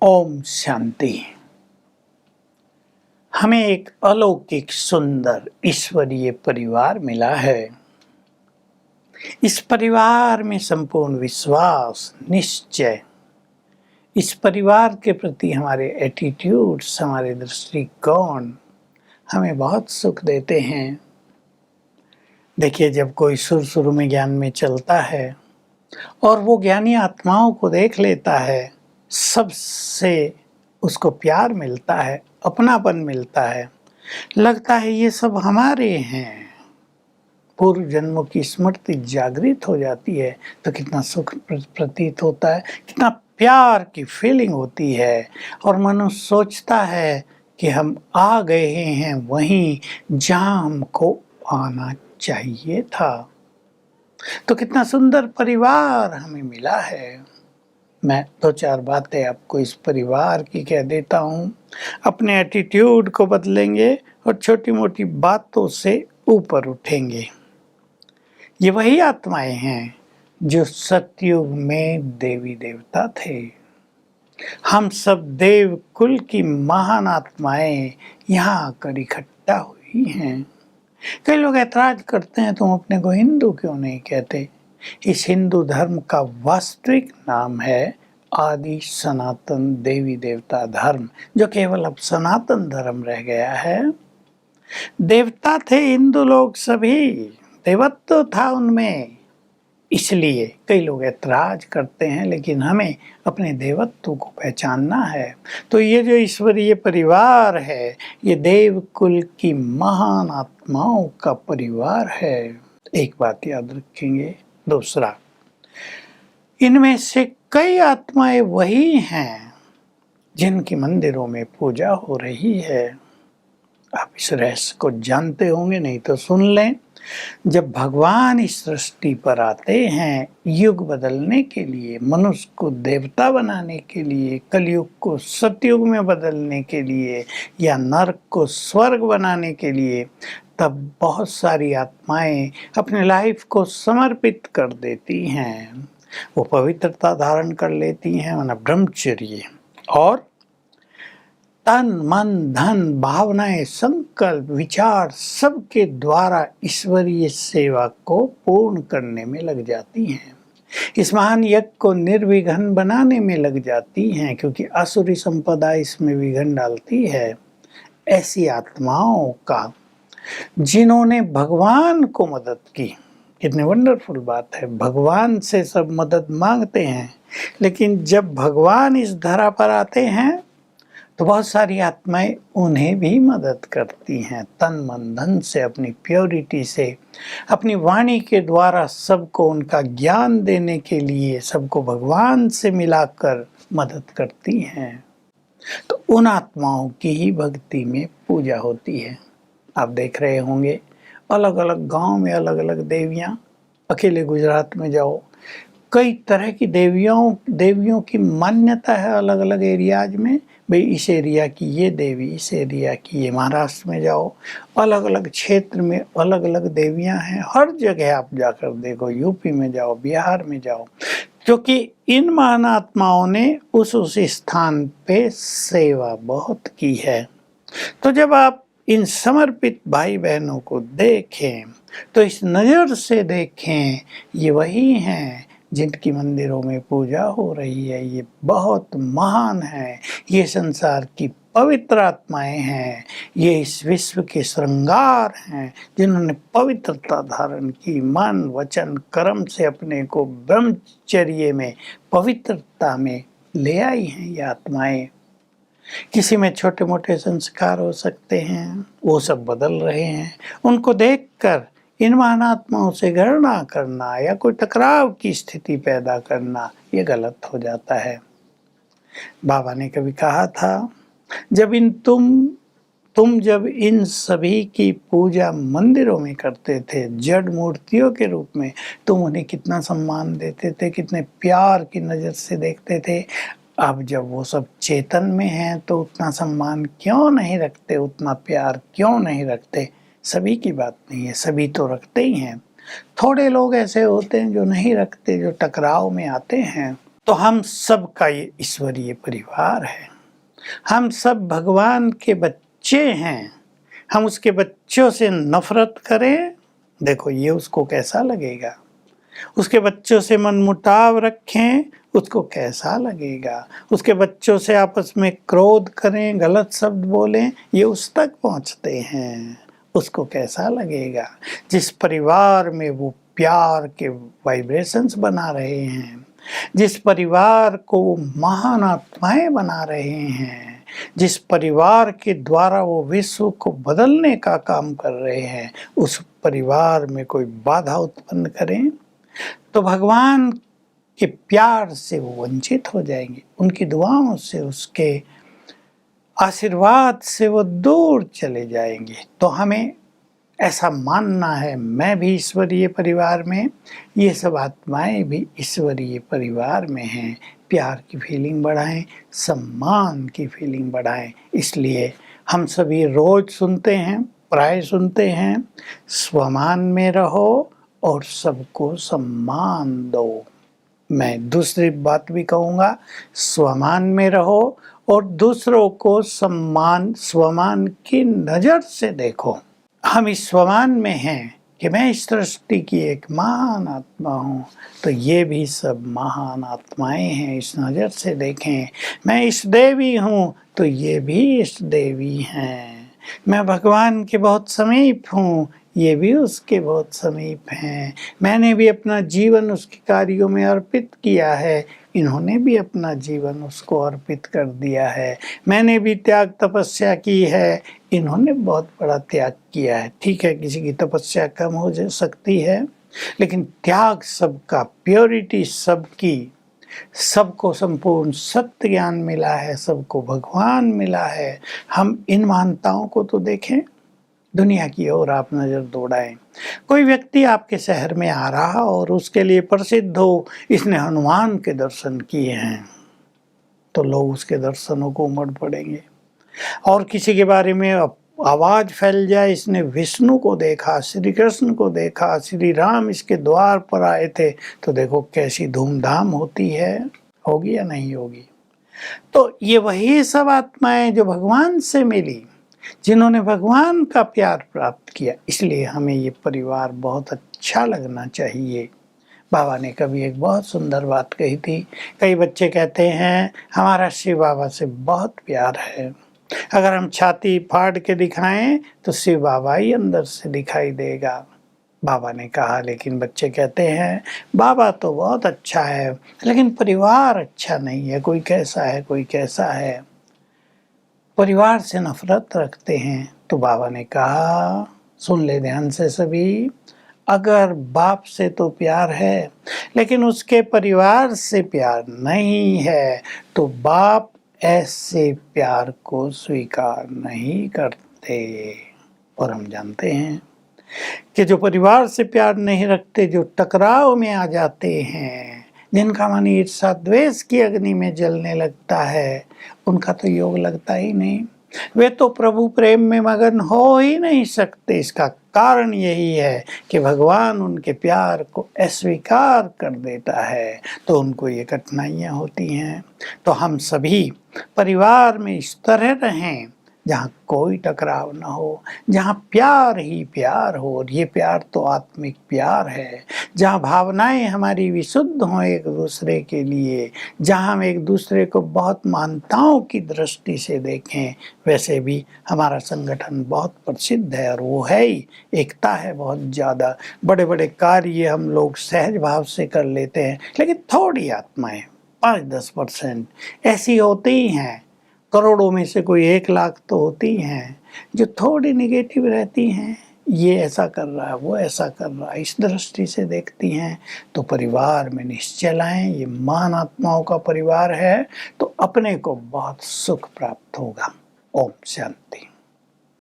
ओम शांति। हमें एक अलौकिक सुंदर ईश्वरीय परिवार मिला है। इस परिवार में संपूर्ण विश्वास, निश्चय, इस परिवार के प्रति हमारे एटीट्यूड्स, हमारे दृष्टिकोण हमें बहुत सुख देते हैं। देखिए, जब कोई शुरू में ज्ञान में चलता है और वो ज्ञानी आत्माओं को देख लेता है, सबसे उसको प्यार मिलता है, अपनापन मिलता है, लगता है ये सब हमारे हैं। पूर्व जन्मों की स्मृति जागृत हो जाती है तो कितना सुख प्रतीत होता है, कितना प्यार की फीलिंग होती है और मनुष्य सोचता है कि हम आ गए हैं वहीं जहां हमको आना चाहिए था। तो कितना सुंदर परिवार हमें मिला है। मैं 2-4 बातें आपको इस परिवार की कह देता हूँ। अपने एटीट्यूड को बदलेंगे और छोटी मोटी बातों से ऊपर उठेंगे। ये वही आत्माएं हैं जो सतयुग में देवी देवता थे। हम सब देव कुल की महान आत्माएं यहाँ आकर इकट्ठा हुई हैं। कई लोग ऐतराज करते हैं, तुम अपने को हिंदू क्यों नहीं कहते? इस हिंदू धर्म का वास्तविक नाम है आदि सनातन देवी देवता धर्म, जो केवल अब सनातन धर्म रह गया है। देवता थे हिंदू लोग, सभी देवत्व था उनमें, इसलिए कई लोग ऐतराज करते हैं, लेकिन हमें अपने देवत्व को पहचानना है। तो ये जो ईश्वरीय परिवार है, ये देव कुल की महान आत्माओं का परिवार है। एक बात याद रखेंगे। दूसरा, इनमें से कई आत्माएं वही हैं जिनकी मंदिरों में पूजा हो रही है। आप इस रहस्य को जानते होंगे, नहीं तो सुन लें। जब भगवान इस सृष्टि पर आते हैं युग बदलने के लिए, मनुष्य को देवता बनाने के लिए, कलयुग को सतयुग में बदलने के लिए या नरक को स्वर्ग बनाने के लिए, तब बहुत सारी आत्माएं अपने लाइफ को समर्पित कर देती हैं। वो पवित्रता धारण कर लेती हैं, माना ब्रह्मचर्य, और तन मन धन भावनाएं संकल्प विचार सबके द्वारा ईश्वरीय सेवा को पूर्ण करने में लग जाती हैं। इस महान यज्ञ को निर्विघ्न बनाने में लग जाती हैं, क्योंकि असुरी संपदा इसमें विघ्न डालती है। ऐसी आत्माओं का जिन्होंने भगवान को मदद की, कितनी वंडरफुल बात है। भगवान से सब मदद मांगते हैं, लेकिन जब भगवान इस धरा पर आते हैं तो बहुत सारी आत्माएं उन्हें भी मदद करती हैं, तन मन धन से, अपनी प्योरिटी से, अपनी वाणी के द्वारा सबको उनका ज्ञान देने के लिए, सबको भगवान से मिलाकर मदद करती हैं। तो उन आत्माओं की ही भक्ति में पूजा होती है। आप देख रहे होंगे अलग अलग गांव में अलग अलग देवियां। अकेले गुजरात में जाओ, कई तरह की देवियों की मान्यता है अलग अलग एरियाज में। भाई इस एरिया की ये देवी, इस एरिया की ये। महाराष्ट्र में जाओ, अलग अलग क्षेत्र में अलग अलग देवियां हैं। हर जगह आप जाकर देखो, यूपी में जाओ, बिहार में जाओ, क्योंकि इन महान आत्माओं ने उस स्थान पे सेवा बहुत की है। तो जब आप इन समर्पित भाई बहनों को देखें तो इस नज़र से देखें, ये वही हैं जिनकी मंदिरों में पूजा हो रही है। ये बहुत महान है, ये संसार की पवित्र आत्माएं हैं, ये इस विश्व के श्रृंगार हैं, जिन्होंने पवित्रता धारण की, मन वचन कर्म से अपने को ब्रह्मचर्य में, पवित्रता में ले आई हैं। ये आत्माएं, किसी में छोटे मोटे संस्कार हो सकते हैं, वो सब बदल रहे हैं। उनको देखकर इन महान आत्माओं से घृणा करना या कोई टकराव की स्थिति पैदा करना, ये गलत हो जाता है। बाबा ने कभी कहा था, जब इन सभी की पूजा मंदिरों में करते थे जड़ मूर्तियों के रूप में, तुम उन्हें कितना सम्मान देते थे, कितने प्यार की नज़र से देखते थे। अब जब वो सब चेतन में हैं तो उतना सम्मान क्यों नहीं रखते, उतना प्यार क्यों नहीं रखते? सभी की बात नहीं है, सभी तो रखते ही हैं। थोड़े लोग ऐसे होते हैं जो नहीं रखते, जो टकराव में आते हैं। तो हम सब का ये ईश्वरीय परिवार है। हम सब भगवान के बच्चे हैं। हम उसके बच्चों से नफरत करें, देखो ये उसको कैसा लगेगा। उसके बच्चों से मनमुटाव रखें, उसको कैसा लगेगा। उसके बच्चों से आपस में क्रोध करें, गलत शब्द बोलें, ये उस तक पहुंचते हैं, उसको कैसा लगेगा। जिस परिवार में वो प्यार के वाइब्रेशंस बना रहे हैं, जिस परिवार को वो महान आत्माएं बना रहे हैं, जिस परिवार के द्वारा वो विश्व को बदलने का काम कर रहे हैं, उस परिवार में कोई बाधा उत्पन्न करें तो भगवान के प्यार से वो वंचित हो जाएंगे, उनकी दुआओं से, उसके आशीर्वाद से वो दूर चले जाएंगे। तो हमें ऐसा मानना है, मैं भी ईश्वरीय परिवार में, ये सब आत्माएं भी ईश्वरीय परिवार में हैं। प्यार की फीलिंग बढ़ाएं, सम्मान की फीलिंग बढ़ाएं। इसलिए हम सभी रोज सुनते हैं, प्राय सुनते हैं, स्वमान में रहो और सबको सम्मान दो। मैं दूसरी बात भी कहूँगा, स्वमान में रहो और दूसरों को सम्मान, स्वमान की नज़र से देखो। हम इस स्वमान में हैं कि मैं इस सृष्टि की एक महान आत्मा हूँ, तो ये भी सब महान आत्माएं हैं, इस नज़र से देखें। मैं इस देवी हूँ, तो ये भी इस देवी हैं। मैं भगवान के बहुत समीप हूँ, ये भी उसके बहुत समीप हैं। मैंने भी अपना जीवन उसके कार्यों में अर्पित किया है, इन्होंने भी अपना जीवन उसको अर्पित कर दिया है। मैंने भी त्याग तपस्या की है, इन्होंने बहुत बड़ा त्याग किया है। ठीक है, किसी की तपस्या कम हो सकती है, लेकिन त्याग सबका, प्योरिटी सबकी, सबको संपूर्ण सत्य ज्ञान मिला है, सबको भगवान मिला है। हम इन महानताओं को तो देखें, दुनिया की ओर आप नज़र दौड़ाएं। कोई व्यक्ति आपके शहर में आ रहा और उसके लिए प्रसिद्ध हो, इसने हनुमान के दर्शन किए हैं, तो लोग उसके दर्शनों को उमड़ पड़ेंगे। और किसी के बारे में आवाज फैल जाए, इसने विष्णु को देखा, श्री कृष्ण को देखा, श्री राम इसके द्वार पर आए थे, तो देखो कैसी धूमधाम होती है, होगी या नहीं होगी। तो ये वही सब आत्माएं जो भगवान से मिली, जिन्होंने भगवान का प्यार प्राप्त किया, इसलिए हमें ये परिवार बहुत अच्छा लगना चाहिए। बाबा ने कभी एक बहुत सुंदर बात कही थी। कई बच्चे कहते हैं हमारा शिव बाबा से बहुत प्यार है, अगर हम छाती फाड़ के दिखाएं तो शिव बाबा ही अंदर से दिखाई देगा। बाबा ने कहा, लेकिन बच्चे कहते हैं बाबा तो बहुत अच्छा है, लेकिन परिवार अच्छा नहीं है, कोई कैसा है, कोई कैसा है, परिवार से नफरत रखते हैं। तो बाबा ने कहा, सुन ले ध्यान से सभी, अगर बाप से तो प्यार है, लेकिन उसके परिवार से प्यार नहीं है, तो बाप ऐसे प्यार को स्वीकार नहीं करते। और हम जानते हैं कि जो परिवार से प्यार नहीं रखते, जो टकराव में आ जाते हैं, जिनका मन ईर्ष्या द्वेष की अग्नि में जलने लगता है, उनका तो योग लगता ही नहीं। वे तो प्रभु प्रेम में मगन हो ही नहीं सकते। इसका कारण यही है कि भगवान उनके प्यार को अस्वीकार कर देता है, तो उनको ये कठिनाइयाँ होती हैं। तो हम सभी परिवार में इस तरह रहें जहाँ कोई टकराव ना हो, जहाँ प्यार ही प्यार हो, और ये प्यार तो आत्मिक प्यार है, जहाँ भावनाएं हमारी विशुद्ध हों एक दूसरे के लिए, जहाँ हम एक दूसरे को बहुत मान्यताओं की दृष्टि से देखें। वैसे भी हमारा संगठन बहुत प्रसिद्ध है, और वो है ही, एकता है बहुत ज़्यादा। बड़े बड़े कार्य हम लोग सहज भाव से कर लेते हैं, लेकिन थोड़ी आत्माएं 5-10% ऐसी होती ही हैं, करोड़ों में से कोई 1 लाख तो होती हैं, जो थोड़ी निगेटिव रहती हैं। ये ऐसा कर रहा है, वो ऐसा कर रहा है, इस दृष्टि से देखती हैं। तो परिवार में निश्चय लाएं, ये महान आत्माओं का परिवार है, तो अपने को बहुत सुख प्राप्त होगा। ओम शांति।